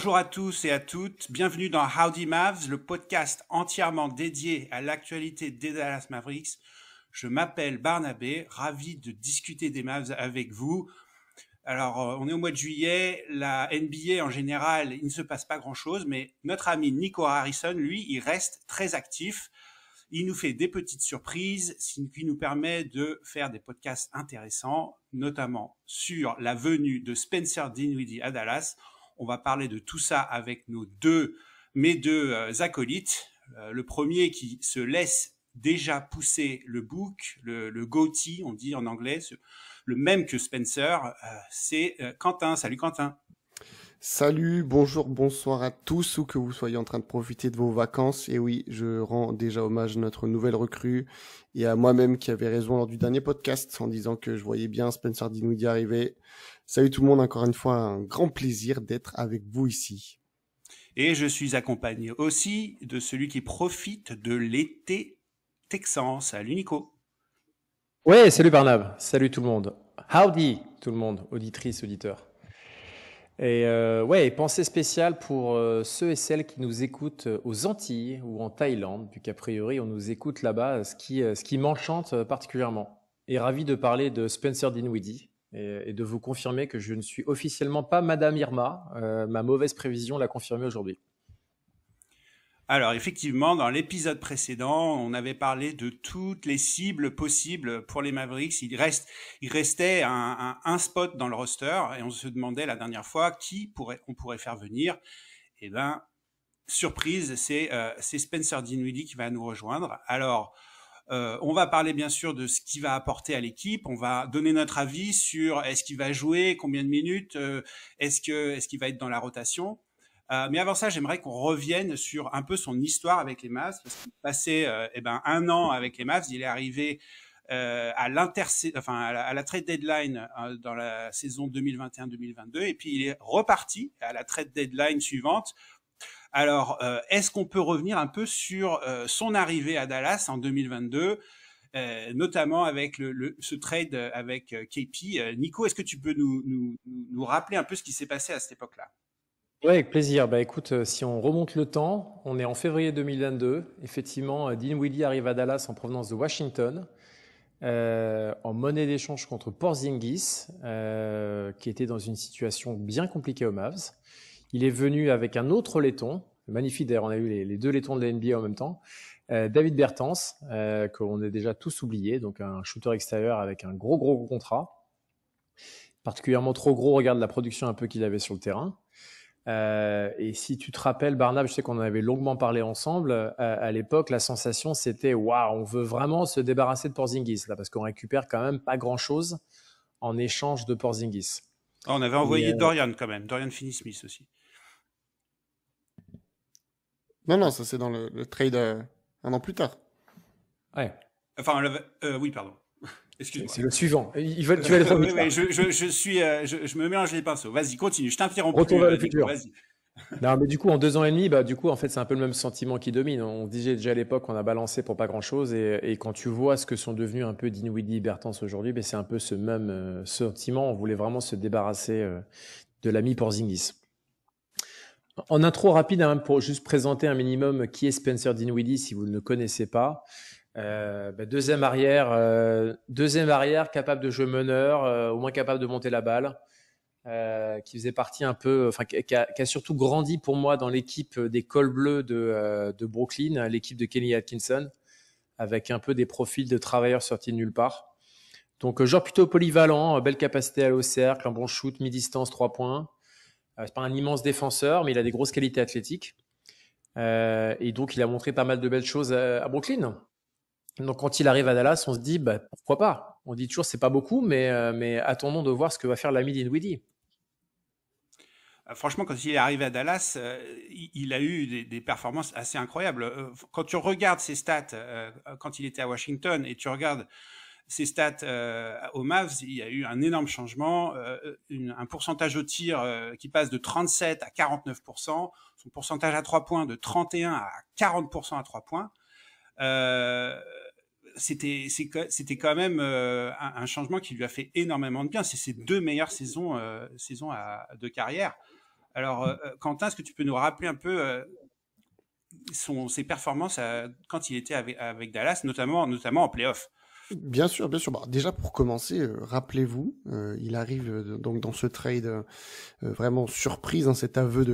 Bonjour à tous et à toutes, bienvenue dans Howdy Mavs, le podcast entièrement dédié à l'actualité des Dallas Mavericks. Je m'appelle Barnabé, ravi de discuter des Mavs avec vous. Alors, on est au mois de juillet, la NBA en général, il ne se passe pas grand-chose, mais notre ami Nico Harrison, lui, il reste très actif. Il nous fait des petites surprises, ce qui nous permet de faire des podcasts intéressants, notamment sur la venue de Spencer Dinwiddie à Dallas. On va parler de tout ça avec mes deux acolytes. Le premier qui se laisse déjà pousser le bouc, le goatee, on dit en anglais, le même que Spencer, c'est Quentin. Salut Quentin. Salut, bonjour, bonsoir à tous, où que vous soyez en train de profiter de vos vacances. Et oui, je rends déjà hommage à notre nouvelle recrue et à moi-même qui avait raison lors du dernier podcast en disant que je voyais bien Spencer Dinwiddie arriver. Salut tout le monde, encore une fois, un grand plaisir d'être avec vous ici. Et je suis accompagné aussi de celui qui profite de l'été texan. Salut Nico. Ouais, salut Barnab, salut tout le monde. Howdy tout le monde, auditrices, auditeurs. Et pensée spéciale pour ceux et celles qui nous écoutent aux Antilles ou en Thaïlande, vu qu'a priori on nous écoute là-bas, ce qui m'enchante particulièrement. Et ravi de parler de Spencer Dinwiddie et de vous confirmer que je ne suis officiellement pas Madame Irma. Ma mauvaise prévision l'a confirmé aujourd'hui. Alors effectivement, dans l'épisode précédent, on avait parlé de toutes les cibles possibles pour les Mavericks. Il restait un spot dans le roster et on se demandait la dernière fois on pourrait faire venir. Eh ben, surprise, c'est Spencer Dinwiddie qui va nous rejoindre. Alors, on va parler bien sûr de ce qu'il va apporter à l'équipe. On va donner notre avis sur est-ce qu'il va jouer, combien de minutes, est-ce qu'il va être dans la rotation. Mais avant ça, j'aimerais qu'on revienne sur un peu son histoire avec les Mavs, parce qu'il passait un an avec les Mavs. Il est arrivé à la trade deadline dans la saison 2021-2022, et puis il est reparti à la trade deadline suivante. Alors, est-ce qu'on peut revenir un peu sur son arrivée à Dallas en 2022, notamment avec ce trade avec KP. Nico, est-ce que tu peux nous rappeler un peu ce qui s'est passé à cette époque-là? Oui, avec plaisir. Bah, écoute, si on remonte le temps, on est en février 2022. Effectivement, Dinwiddie arrive à Dallas en provenance de Washington, en monnaie d'échange contre Porzingis, qui était dans une situation bien compliquée aux Mavs. Il est venu avec un autre laiton, magnifique d'ailleurs, on a eu les deux laitons de la NBA en même temps, David Bertans, qu'on a déjà tous oublié, donc un shooter extérieur avec un gros contrat, particulièrement trop gros, regarde la production un peu qu'il avait sur le terrain. Et si tu te rappelles, Barnab, je sais qu'on en avait longuement parlé ensemble, à l'époque, la sensation c'était waouh, on veut vraiment se débarrasser de Porzingis là, parce qu'on récupère quand même pas grand-chose en échange de Porzingis. On avait envoyé Dorian quand même, Dorian Finney-Smith aussi. Non, ça c'est dans le trade un an plus tard. Ouais. Enfin, oui, pardon. Excuse-moi. C'est le suivant. Tu vas aller trop vite. Oui, je me mélange les pinceaux. Vas-y, continue. Je t'interromps. Retour vers le futur. Vas-y. Non, mais du coup, en 2 ans et demi, du coup, en fait, c'est un peu le même sentiment qui domine. On disait déjà à l'époque qu'on a balancé pour pas grand-chose, et quand tu vois ce que sont devenus un peu Dinwiddie et Bertans aujourd'hui, c'est un peu ce même sentiment. On voulait vraiment se débarrasser de l'ami Porzingis. En intro rapide, hein, pour juste présenter un minimum qui est Spencer Dinwiddie, si vous ne le connaissez pas. Deuxième arrière capable de jouer meneur, au moins capable de monter la balle, qui faisait partie un peu, enfin qui a surtout grandi pour moi dans l'équipe des Cols Bleus de Brooklyn, l'équipe de Kenny Atkinson, avec un peu des profils de travailleurs sortis de nulle part. Donc genre plutôt polyvalent, belle capacité à aller au cercle, un bon shoot, mi-distance, 3 points. C'est pas un immense défenseur, mais il a des grosses qualités athlétiques. Et donc il a montré pas mal de belles choses à Brooklyn. Donc quand il arrive à Dallas, on se dit pourquoi pas. On dit toujours c'est pas beaucoup, mais attendons de voir ce que va faire l'ami Dinwiddie. Franchement, quand il est arrivé à Dallas, il a eu des performances assez incroyables. Quand tu regardes ses stats quand il était à Washington et tu regardes ses stats aux Mavs, il y a eu un énorme changement, un pourcentage au tir qui passe de 37 à 49%, son pourcentage à 3 points de 31 à 40% à 3 points. C'était quand même un changement qui lui a fait énormément de bien. C'est ses 2 meilleures saisons de carrière. Alors, Quentin, est-ce que tu peux nous rappeler un peu ses performances quand il était avec Dallas, notamment en playoff? Bien sûr, bien sûr. Bah, déjà pour commencer, rappelez-vous, il arrive donc dans ce trade vraiment surprise, hein, cet aveu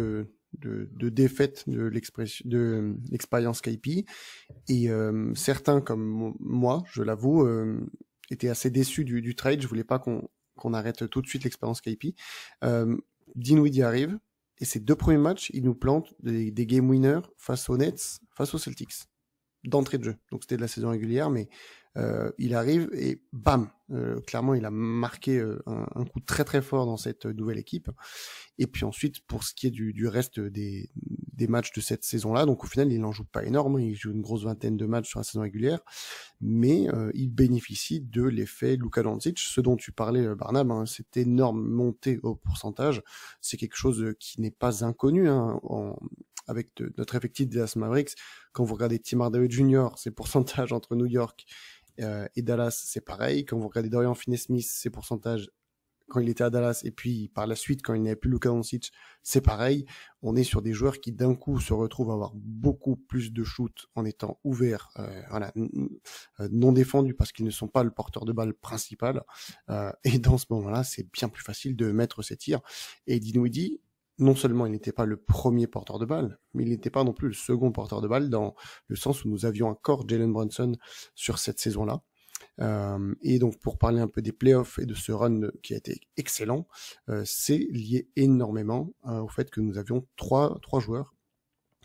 de défaite de l'expérience KP. Et certains comme moi, je l'avoue, étaient assez déçus du trade. Je voulais pas qu'on arrête tout de suite l'expérience KP. Dinwiddie arrive et ces 2 premiers matchs, il nous plante des game winners face aux Nets, face aux Celtics, d'entrée de jeu. Donc c'était de la saison régulière, mais il arrive et bam, clairement il a marqué un coup très très fort dans cette nouvelle équipe. Et puis ensuite, pour ce qui est du reste des matchs de cette saison-là, donc au final, il n'en joue pas énorme, il joue une grosse vingtaine de matchs sur la saison régulière, mais il bénéficie de l'effet Luka Doncic, ce dont tu parlais, Barnab, hein, cette énorme montée au pourcentage, c'est quelque chose qui n'est pas inconnu, hein, avec notre effectif des Dallas Mavericks. Quand vous regardez Tim Hardaway Jr., ses pourcentages entre New York et Dallas, c'est pareil. Quand vous regardez Dorian Finney-Smith, ses pourcentages quand il était à Dallas, et puis par la suite, quand il n'avait plus Luka Doncic, c'est pareil. On est sur des joueurs qui d'un coup se retrouvent à avoir beaucoup plus de shoot en étant ouverts, non défendus parce qu'ils ne sont pas le porteur de balle principal. Et dans ce moment-là, c'est bien plus facile de mettre ses tirs. Et Dinwiddie, non seulement il n'était pas le premier porteur de balle, mais il n'était pas non plus le second porteur de balle, dans le sens où nous avions encore Jalen Brunson sur cette saison-là. Et donc pour parler un peu des playoffs et de ce run qui a été excellent, c'est lié énormément au fait que nous avions trois joueurs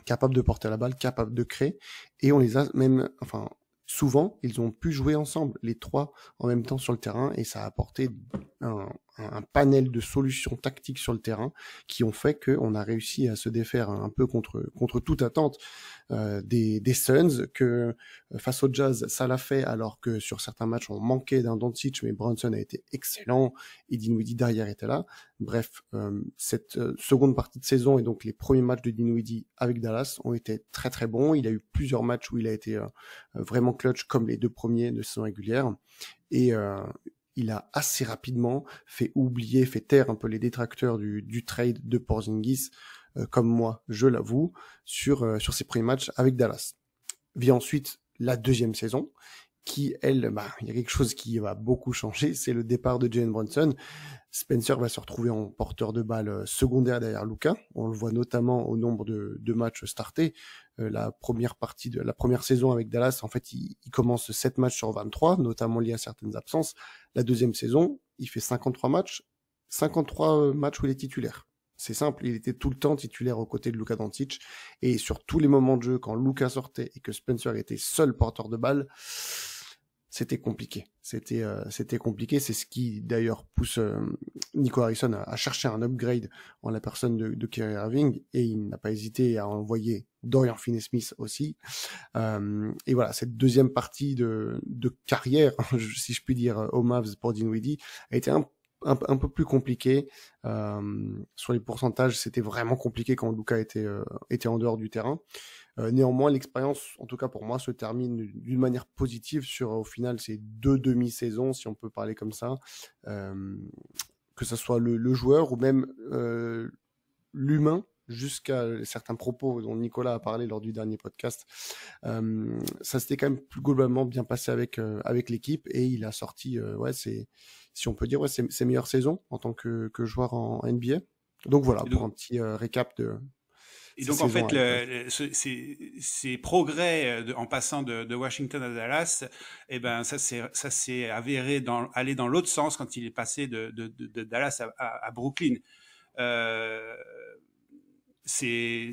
capables de porter la balle, capables de créer, et on les a même, enfin souvent ils ont pu jouer ensemble, les 3 en même temps sur le terrain, et ça a apporté un panel de solutions tactiques sur le terrain qui ont fait qu'on a réussi à se défaire un peu contre toute attente des Suns, que face au Jazz ça l'a fait, alors que sur certains matchs on manquait d'un Doncic, mais Brunson a été excellent et Dinwiddie derrière était là. Bref, cette seconde partie de saison et donc les premiers matchs de Dinwiddie avec Dallas ont été très très bons. Il a eu plusieurs matchs où il a été vraiment clutch, comme les 2 premiers de saison régulière, et il a assez rapidement fait taire un peu les détracteurs du trade de Porzingis, comme moi, je l'avoue, sur ses premiers matchs avec Dallas. Vient ensuite la deuxième saison, qui, elle, il y a quelque chose qui va beaucoup changer, c'est le départ de Jalen Brunson. Spencer va se retrouver en porteur de balle secondaire derrière Luka. On le voit notamment au nombre de matchs startés. La première partie de la première saison avec Dallas, en fait, il commence 7 matchs sur 23, notamment liés à certaines absences. La deuxième saison, il fait 53 matchs où il est titulaire. C'est simple, il était tout le temps titulaire aux côtés de Luka Doncic, et sur tous les moments de jeu, quand Luka sortait et que Spencer était seul porteur de balle, c'était compliqué. C'était compliqué. C'est ce qui d'ailleurs pousse Nico Harrison à chercher un upgrade en la personne de Kyrie Irving, et il n'a pas hésité à envoyer Dorian Finney-Smith aussi. Et voilà, cette deuxième partie de carrière, si je puis dire, aux Mavs pour Dinwiddie, a été un peu plus compliqué. Sur les pourcentages, c'était vraiment compliqué quand Luka était en dehors du terrain. Néanmoins, l'expérience, en tout cas pour moi, se termine d'une manière positive sur, au final, ces 2 demi-saisons, si on peut parler comme ça, que ce soit le joueur ou même l'humain, jusqu'à certains propos dont Nicolas a parlé lors du dernier podcast. Ça s'était quand même plus globalement bien passé avec l'équipe, et il a sorti, si on peut dire, ses meilleures saisons en tant que joueur en NBA. Donc voilà, pour un petit récap de... Et donc, en fait, ces progrès en passant de Washington à Dallas, ça s'est avéré aller dans l'autre sens quand il est passé de Dallas à Brooklyn. Ses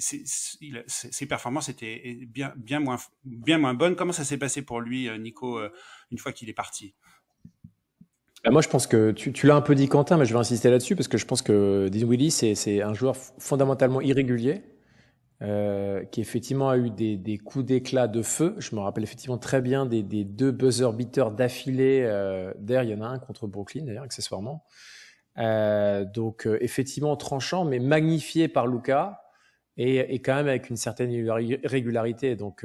performances étaient bien moins bonnes. Comment ça s'est passé pour lui, Nico, une fois qu'il est parti? Moi, je pense que tu l'as un peu dit, Quentin, mais je vais insister là-dessus parce que je pense que Dinwiddie, c'est un joueur fondamentalement irrégulier. Qui effectivement a eu des coups d'éclat de feu. Je me rappelle effectivement très bien des 2 buzzer beaters d'affilée. D'ailleurs, il y en a un contre Brooklyn, d'ailleurs, accessoirement. Donc, effectivement, tranchant, mais magnifié par Luka, et quand même avec une certaine régularité. Donc,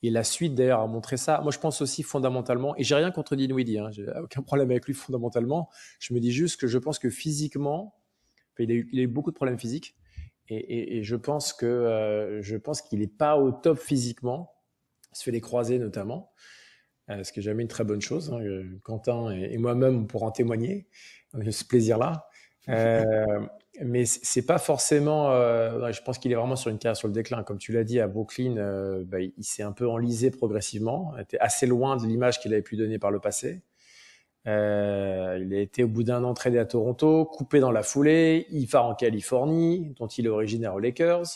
et la suite, d'ailleurs, a montré ça. Moi, je pense aussi fondamentalement, et j'ai rien contre Dinwiddie, hein, j'ai aucun problème avec lui fondamentalement. Je me dis juste que je pense que physiquement, il a eu beaucoup de problèmes physiques. Et je pense qu'il n'est pas au top physiquement. Il se fait les croisés notamment, ce qui n'est jamais une très bonne chose. Hein. Quentin et moi-même, on pourra en témoigner. On a eu ce plaisir-là. Mais c'est pas forcément. Je pense qu'il est vraiment sur une carrière sur le déclin. Comme tu l'as dit, à Brooklyn, il s'est un peu enlisé progressivement. Il était assez loin de l'image qu'il avait pu donner par le passé. Il a été au bout d'un an tradé à Toronto, coupé dans la foulée. Il part en Californie, dont il est originaire aux Lakers,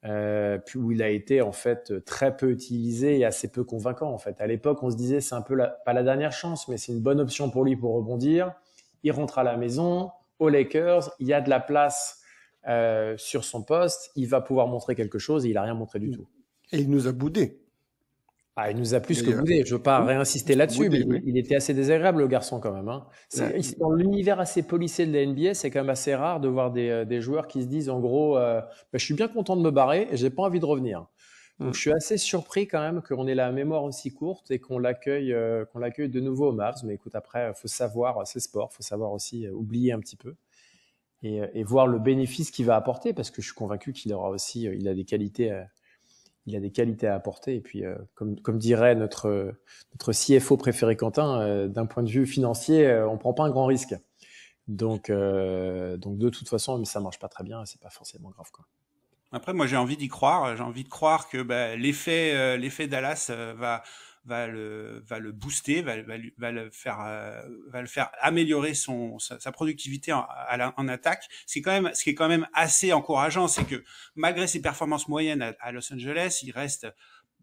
puis où il a été en fait très peu utilisé et assez peu convaincant. En fait, à l'époque, on se disait c'est un peu pas la dernière chance, mais c'est une bonne option pour lui pour rebondir. Il rentre à la maison aux Lakers, il y a de la place sur son poste, il va pouvoir montrer quelque chose et il a rien montré du tout. Et il nous a boudé. Ah, il nous a plus que boudé. Je veux pas réinsister là-dessus, mais oui. il était assez désagréable, le garçon, quand même. Hein. Dans l'univers assez policé de la NBA, c'est quand même assez rare de voir des joueurs qui se disent, en gros, je suis bien content de me barrer et j'ai pas envie de revenir. Donc, je suis assez surpris quand même qu'on ait la mémoire aussi courte et qu'on l'accueille de nouveau au Mavs. Mais écoute, après, faut savoir, c'est sport, faut savoir aussi oublier un petit peu et voir le bénéfice qu'il va apporter, parce que je suis convaincu qu'il aura aussi, il a des qualités à apporter. Et puis, comme dirait notre CFO préféré Quentin, d'un point de vue financier, on prend pas un grand risque. Donc de toute façon, ça marche pas très bien et c'est pas forcément grave, quoi. Après, moi, j'ai envie d'y croire. J'ai envie de croire que l'effet Dallas va le booster, va le faire améliorer sa productivité en attaque. Ce qui est quand même assez encourageant, c'est que malgré ses performances moyennes à Los Angeles, il reste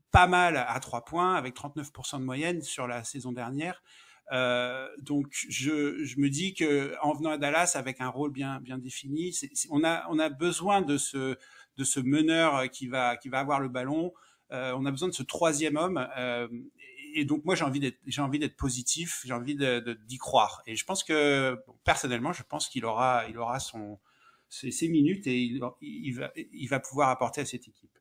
pas mal à 3 points avec 39% de moyenne sur la saison dernière. Donc je me dis que en venant à Dallas avec un rôle bien défini, on a besoin de ce meneur qui va avoir le ballon. On a besoin de ce troisième homme. Et donc moi j'ai envie d'être positif, j'ai envie d'y croire. Et je pense que personnellement, je pense qu'il aura ses minutes et il va pouvoir apporter à cette équipe.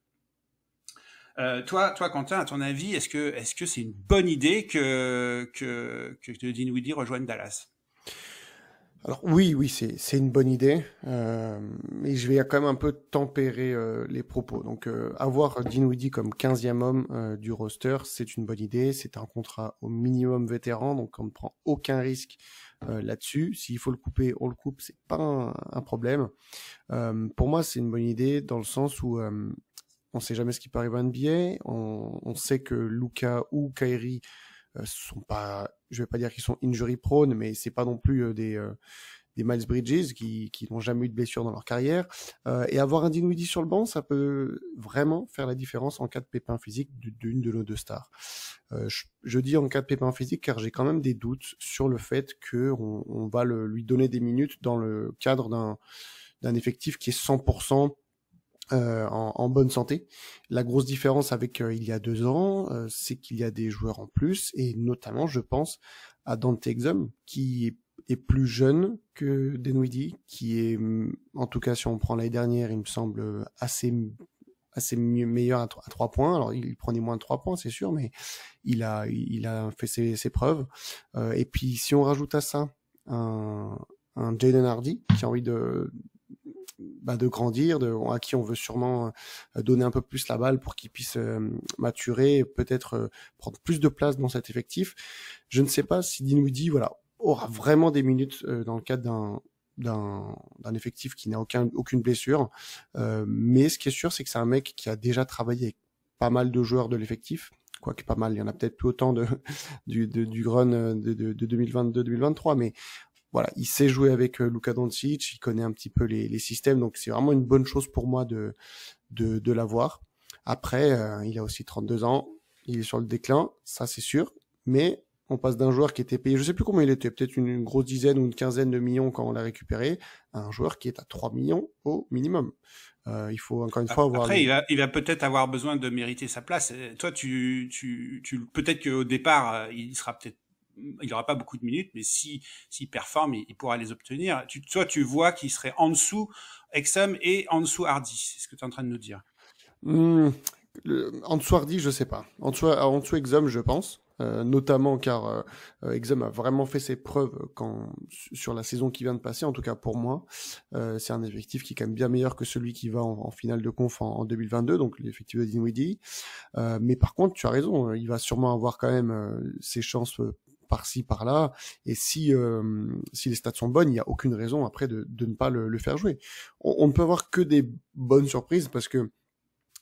Toi, Quentin, à ton avis, est-ce que c'est une bonne idée que Dinwiddie rejoigne Dallas? Alors oui, c'est une bonne idée, mais je vais quand même un peu tempérer les propos. Donc avoir Dinwiddie comme 15e homme du roster, c'est une bonne idée. C'est un contrat au minimum vétéran, donc on ne prend aucun risque là-dessus. S'il faut le couper, on le coupe, c'est pas un problème. Pour moi, c'est une bonne idée dans le sens où on sait jamais ce qui peut arriver en NBA. On sait que Luka ou Kyrie sont pas, je vais pas dire qu'ils sont injury prone, mais c'est pas non plus des Miles Bridges qui n'ont jamais eu de blessure dans leur carrière. Et avoir un Dinwiddie sur le banc, ça peut vraiment faire la différence en cas de pépin physique d'une de nos deux stars. Je dis en cas de pépin physique car j'ai quand même des doutes sur le fait que on va lui donner des minutes dans le cadre d'un effectif qui est 100% en bonne santé. La grosse différence avec il y a 2 ans, c'est qu'il y a des joueurs en plus, et notamment, je pense à Dante Exum, qui est plus jeune que Dinwiddie, qui est, en tout cas, si on prend l'année dernière, il me semble assez meilleur à 3 points. Alors, il prenait moins de 3 points, c'est sûr, mais il a fait ses preuves. Et puis, si on rajoute à ça un Jaden Hardy, qui a envie de grandir, à qui on veut sûrement donner un peu plus la balle pour qu'il puisse maturer et peut-être prendre plus de place dans cet effectif. Je ne sais pas si Dinwiddie aura vraiment des minutes dans le cadre d'un effectif qui n'a aucune blessure. Mais ce qui est sûr, c'est que c'est un mec qui a déjà travaillé avec pas mal de joueurs de l'effectif. Quoique pas mal, il y en a peut-être plus autant du run de 2022-2023, mais voilà, il sait jouer avec Luka Doncic, il connaît un petit peu les systèmes, donc c'est vraiment une bonne chose pour moi de l'avoir. Après, il a aussi 32 ans, il est sur le déclin, ça c'est sûr, mais on passe d'un joueur qui était payé, je sais plus combien il était, peut-être une grosse dizaine ou une quinzaine de millions quand on l'a récupéré, à un joueur qui est à 3 millions au minimum. Il faut encore une fois avoir... Après, il va peut-être avoir besoin de mériter sa place. Toi, peut-être qu'au départ, il n'aura pas beaucoup de minutes, mais s'il performe, il pourra les obtenir. Toi, tu vois qu'il serait en dessous Exum et en dessous Hardy. C'est ce que tu es en train de nous dire. En dessous Hardy, je sais pas. En dessous Exum, je pense. notamment car Exum a vraiment fait ses preuves sur la saison qui vient de passer, en tout cas pour moi. C'est un effectif qui est quand même bien meilleur que celui qui va en finale de conf en 2022, donc l'effectif de Dinwiddie. Mais par contre, tu as raison, il va sûrement avoir quand même ses chances par-ci, par-là, et si les stats sont bonnes, il n'y a aucune raison après de ne pas le faire jouer. On ne peut avoir que des bonnes surprises, parce que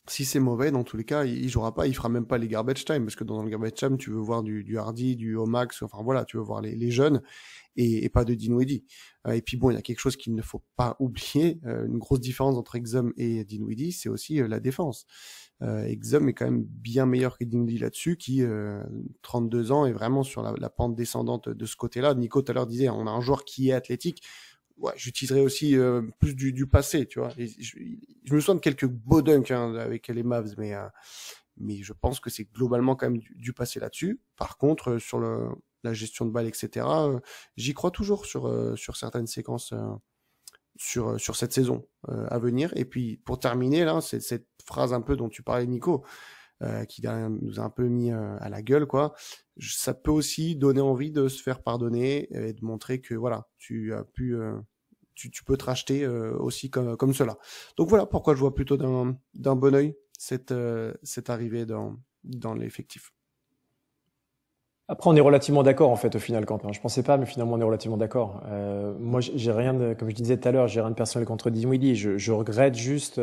si c'est mauvais, dans tous les cas, il jouera pas, il fera même pas les garbage time, parce que dans le garbage time, tu veux voir du Hardy, du Omax, enfin voilà, tu veux voir les jeunes, et pas de Dinwiddie. Et puis bon, il y a quelque chose qu'il ne faut pas oublier, une grosse différence entre Exum et Dinwiddie, c'est aussi la défense. Exum est quand même bien meilleur que Dinwiddie là-dessus, qui 32 ans est vraiment sur la pente descendante de ce côté-là. Nico tout à l'heure disait, on a un joueur qui est athlétique. Ouais, j'utiliserais aussi plus du passé, tu vois. Et je me souviens de quelques beaux dunks avec les Mavs, mais je pense que c'est globalement quand même du passé là-dessus. Par contre, sur la gestion de balles, etc., j'y crois toujours sur certaines séquences sur cette saison à venir. Et puis pour terminer là, c'est cette phrase un peu dont tu parlais, Nico, qui nous a un peu mis à la gueule, quoi. Ça peut aussi donner envie de se faire pardonner et de montrer que voilà, tu as pu tu peux te racheter aussi comme cela. Donc voilà pourquoi je vois plutôt d'un bon œil cette arrivée dans l'effectif. Après, on est relativement d'accord en fait au final, Quentin. Je pensais pas, mais finalement on est relativement d'accord. Moi, j'ai rien comme je disais tout à l'heure, j'ai rien de personnel contre Dinwiddie. Je regrette juste.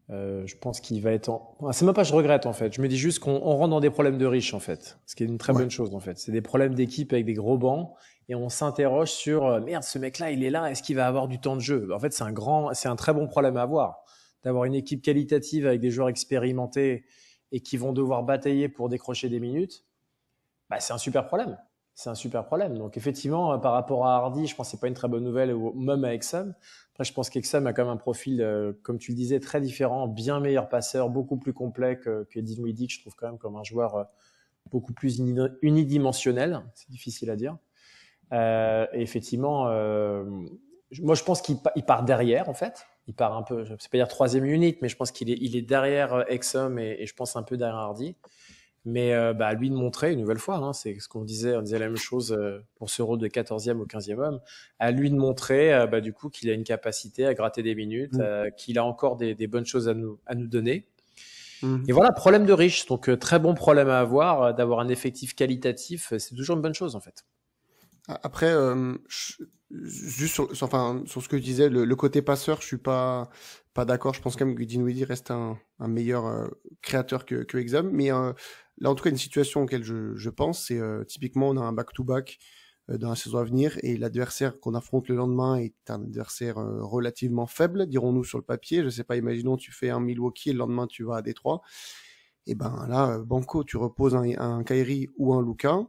Je pense qu'il va être c'est même pas je regrette en fait. Je me dis juste qu'on rentre dans des problèmes de riches en fait. Ce qui est une très bonne chose en fait. C'est des problèmes d'équipe avec des gros bancs et on s'interroge sur merde, ce mec-là, il est là, est-ce qu'il va avoir du temps de jeu? En fait, c'est un très bon problème à avoir. D'avoir une équipe qualitative avec des joueurs expérimentés et qui vont devoir batailler pour décrocher des minutes. Bah, c'est un super problème. C'est un super problème. Donc effectivement, par rapport à Hardy, je pense que c'est pas une très bonne nouvelle, ou même à Exum. Après, je pense qu'Exum a quand même un profil, comme tu le disais, très différent, bien meilleur passeur, beaucoup plus complet que Dinwiddie, que je trouve quand même comme un joueur beaucoup plus unidimensionnel. C'est difficile à dire. Et effectivement, moi je pense qu'il part derrière en fait. Il part un peu, je ne sais pas dire troisième unit, mais je pense qu'il est derrière Exum et je pense un peu derrière Hardy. Mais à lui de montrer une nouvelle fois, hein, c'est ce qu'on disait, on disait la même chose pour ce rôle de 14e au 15e homme, à lui de montrer du coup qu'il a une capacité à gratter des minutes, qu'il a encore des bonnes choses à nous donner. Et voilà, problème de riche, donc très bon problème à avoir, d'avoir un effectif qualitatif, c'est toujours une bonne chose en fait. Après, juste sur ce que tu disais, le côté passeur, je suis pas d'accord. Je pense quand même que Dinwiddie reste un meilleur créateur que Exum. Mais là, en tout cas, une situation auquel je pense, c'est typiquement on a un back-to-back dans la saison à venir et l'adversaire qu'on affronte le lendemain est un adversaire relativement faible, dirons-nous sur le papier. Je sais pas, imaginons tu fais un Milwaukee et le lendemain tu vas à Détroit. Et ben là, banco, tu reposes un Kyrie ou un Luka.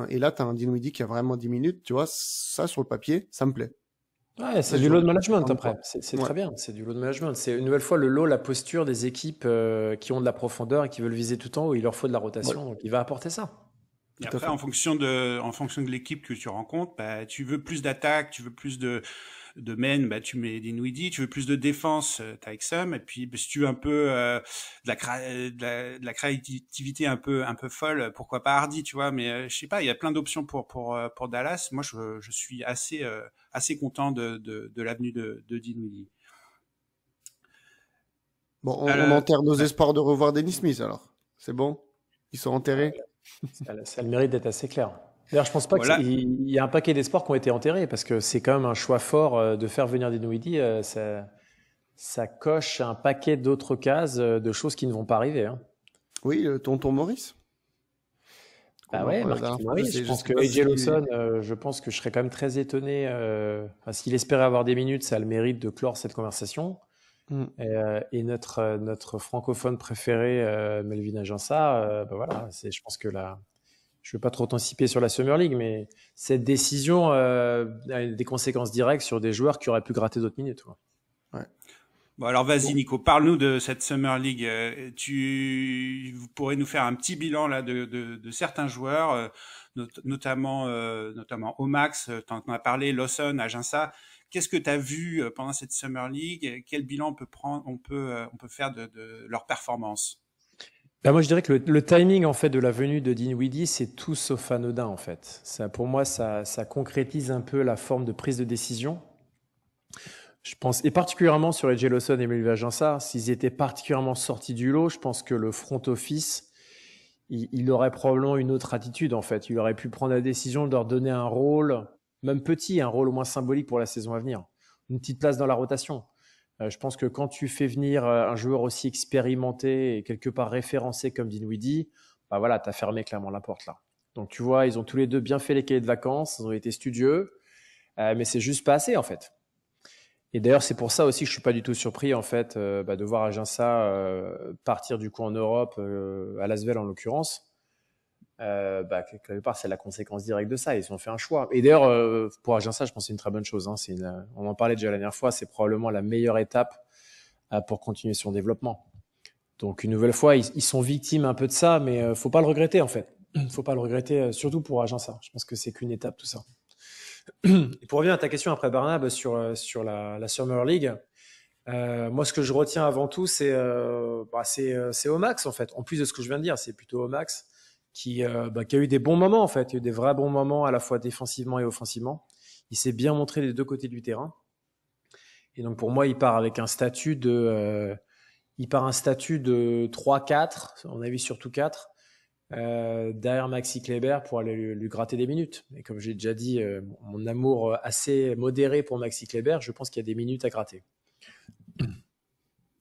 Et là, tu as un Dinwiddie qui a vraiment 10 minutes, tu vois, ça sur le papier, ça me plaît. Ouais, c'est du load management après. C'est très bien, c'est du load management. C'est une nouvelle fois le lot, la posture des équipes qui ont de la profondeur et qui veulent viser tout en haut. Il leur faut de la rotation, donc il va apporter ça. Et après, en fonction de l'équipe que tu rencontres, tu veux plus d'attaque, tu veux plus de main, tu mets Dinwiddie, tu veux plus de défense, t'as Exum, et puis si tu veux un peu de la créativité un peu folle, pourquoi pas Hardy, tu vois, mais je sais pas, il y a plein d'options pour Dallas. Moi, je suis assez content de l'avenue de Dinwiddie. Bon, on enterre nos espoirs de revoir Dennis Smith alors. C'est bon? Ils sont enterrés? Ça a le mérite d'être assez clair. D'ailleurs, je pense pas qu'il y a un paquet d'espoirs qui ont été enterrés parce que c'est quand même un choix fort de faire venir Dinwiddie. Ça coche un paquet d'autres cases de choses qui ne vont pas arriver. Hein. Oui, le tonton Maurice. Marquis Maurice. Je pense que AJ Lawson, je pense que je serais quand même très étonné. S'il espérait avoir des minutes, ça a le mérite de clore cette conversation. Et notre francophone préféré, Melvin Aginsa, voilà, je pense que là, je ne veux pas trop t'anticiper sur la Summer League, mais cette décision a des conséquences directes sur des joueurs qui auraient pu gratter d'autres minutes. Quoi. Ouais. Bon, alors vas-y, Nico, parle-nous de cette Summer League. Vous pourrez nous faire un petit bilan là de certains joueurs, notamment Omax, t'en as parlé, Lawson, Aginsa. Qu'est-ce que tu as vu pendant cette Summer League? Quel bilan on peut faire de leur performance? Moi, je dirais que le timing en fait de la venue de Dinwiddie, c'est tout sauf anodin en fait. Ça, pour moi, ça concrétise un peu la forme de prise de décision. Je pense, et particulièrement sur AJ Lawson et Melvin Aginsa, s'ils étaient particulièrement sortis du lot, je pense que le front office, il aurait probablement une autre attitude en fait. Il aurait pu prendre la décision de leur donner un rôle, même petit, un rôle au moins symbolique pour la saison à venir, une petite place dans la rotation. Je pense que quand tu fais venir un joueur aussi expérimenté et quelque part référencé comme Dinwiddie, bah voilà, t'as fermé clairement la porte là. Donc tu vois, ils ont tous les deux bien fait les cahiers de vacances, ils ont été studieux, mais c'est juste pas assez en fait. Et d'ailleurs, c'est pour ça aussi que je suis pas du tout surpris en fait de voir Aginsa partir du coup en Europe, à Lasvel en l'occurrence. Quelque part, c'est la conséquence directe de ça. Ils ont fait un choix. Et d'ailleurs, pour Aginsa, je pense que c'est une très bonne chose. Hein. On en parlait déjà la dernière fois. C'est probablement la meilleure étape pour continuer son développement. Donc, une nouvelle fois, ils sont victimes un peu de ça, mais faut pas le regretter en fait. Faut pas le regretter, surtout pour Aginsa. Je pense que c'est qu'une étape tout ça. Et pour revenir à ta question après Barnab sur la Summer League, moi, ce que je retiens avant tout, c'est Omax en fait. En plus de ce que je viens de dire, c'est plutôt Omax qui a eu des bons moments en fait, il y a eu des vrais bons moments à la fois défensivement et offensivement. Il s'est bien montré des deux côtés du terrain. Et donc pour moi, il part avec un statut de 3-4, on a vu surtout 4, derrière Maxi Kleber pour aller lui gratter des minutes. Et comme j'ai déjà dit, mon amour assez modéré pour Maxi Kleber, je pense qu'il y a des minutes à gratter.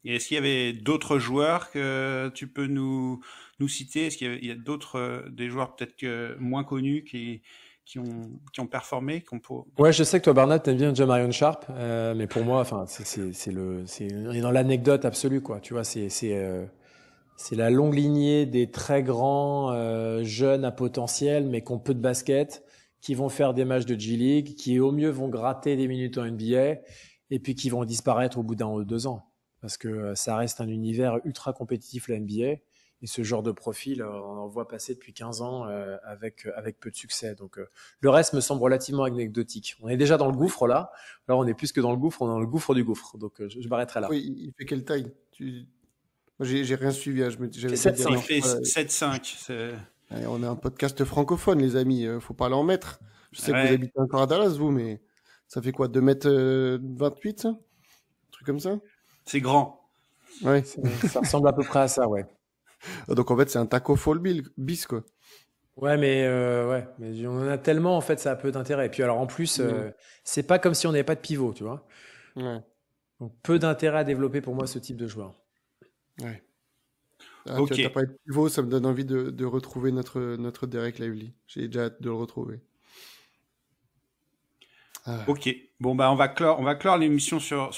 Et est-ce qu'il y avait d'autres joueurs que tu peux nous citer? Est-ce qu'il y a d'autres des joueurs peut-être moins connus qui ont performé Ouais, je sais que toi, Barnard, t'aimes bien Jamarion Sharp, mais pour moi, enfin, on est dans l'anecdote absolue, quoi. Tu vois, c'est la longue lignée des très grands jeunes à potentiel, mais qui ont peu de basket, qui vont faire des matchs de G-League, qui au mieux vont gratter des minutes en NBA, et puis qui vont disparaître au bout d'1 ou 2 ans. Parce que ça reste un univers ultra compétitif, la NBA, et ce genre de profil, on en voit passer depuis 15 ans avec peu de succès. Donc le reste me semble relativement anecdotique. On est déjà dans le gouffre là. Là, on est plus que dans le gouffre, on est dans le gouffre du gouffre. Donc je m'arrêterai là. Oui, il fait quelle taille? Moi, j'ai rien suivi. Il fait 7-5. Il fait 7-5. On est un podcast francophone, les amis. Faut pas l'en mettre. Je sais que vous habitez encore à Dallas, vous, mais ça fait quoi, 2,28 m, ça? Un truc comme ça? C'est grand. Ouais. Ça ressemble à peu près à ça, ouais. Donc en fait, c'est un taco fall bis, quoi. Ouais, mais on en a tellement, en fait, ça a peu d'intérêt. Et puis alors en plus, c'est pas comme si on n'avait pas de pivot, tu vois. Ouais. Donc peu d'intérêt à développer pour moi ce type de joueur. Ouais. Ok. Tu n'as pas de pivot, ça me donne envie de retrouver notre Derek Lively. J'ai déjà hâte de le retrouver. Ok. Bon, bah, on va clore l'émission sur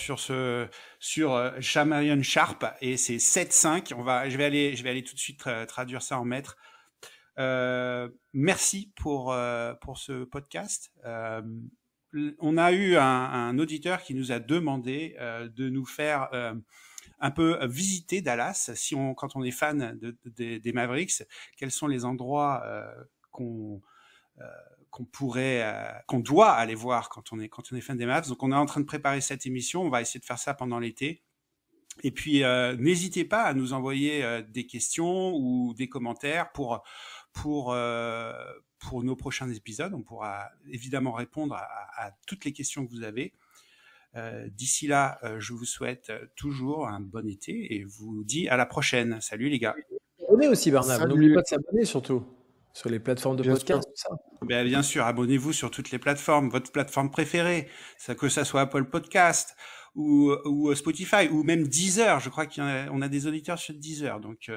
Jamarion Sharp, et c'est 7-5. Je vais aller tout de suite traduire ça en mètres. Merci pour ce podcast. On a eu un auditeur qui nous a demandé de nous faire un peu visiter Dallas, quand on est fan des Mavericks, quels sont les endroits qu'on doit aller voir quand on est fan des Mavs. Donc on est en train de préparer cette émission, on va essayer de faire ça pendant l'été. Et puis n'hésitez pas à nous envoyer des questions ou des commentaires pour nos prochains épisodes. On pourra évidemment répondre à toutes les questions que vous avez. D'ici là, je vous souhaite toujours un bon été et vous dis à la prochaine. Salut les gars. Abonnez aussi, Bernard. N'oubliez pas de s'abonner surtout sur les plateformes de podcast, tout ça. Bien sûr, abonnez-vous sur toutes les plateformes, votre plateforme préférée, que ça soit Apple Podcast ou Spotify ou même Deezer. Je crois qu'on a des auditeurs sur Deezer. Donc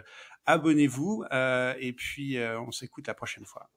abonnez-vous et puis on s'écoute la prochaine fois.